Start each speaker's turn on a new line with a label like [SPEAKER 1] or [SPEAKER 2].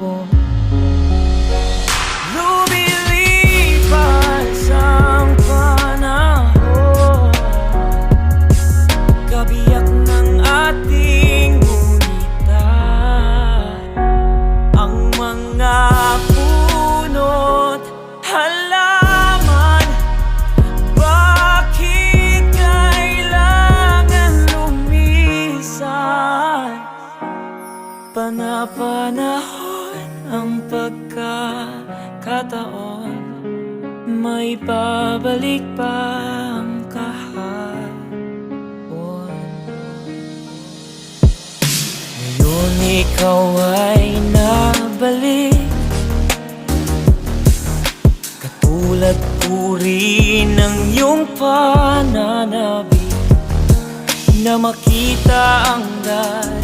[SPEAKER 1] hapon. Lumilipas ang panahon, kabiyak ng ating gunita. Ang mga puno't halaman, bakit kailangan lumisan? Panapanahon ang pagkakataon, may babalik pa ang kahapon. Ngayon ikaw ay nabalik, katulad puri ng iyong pananabik, na makita ang dati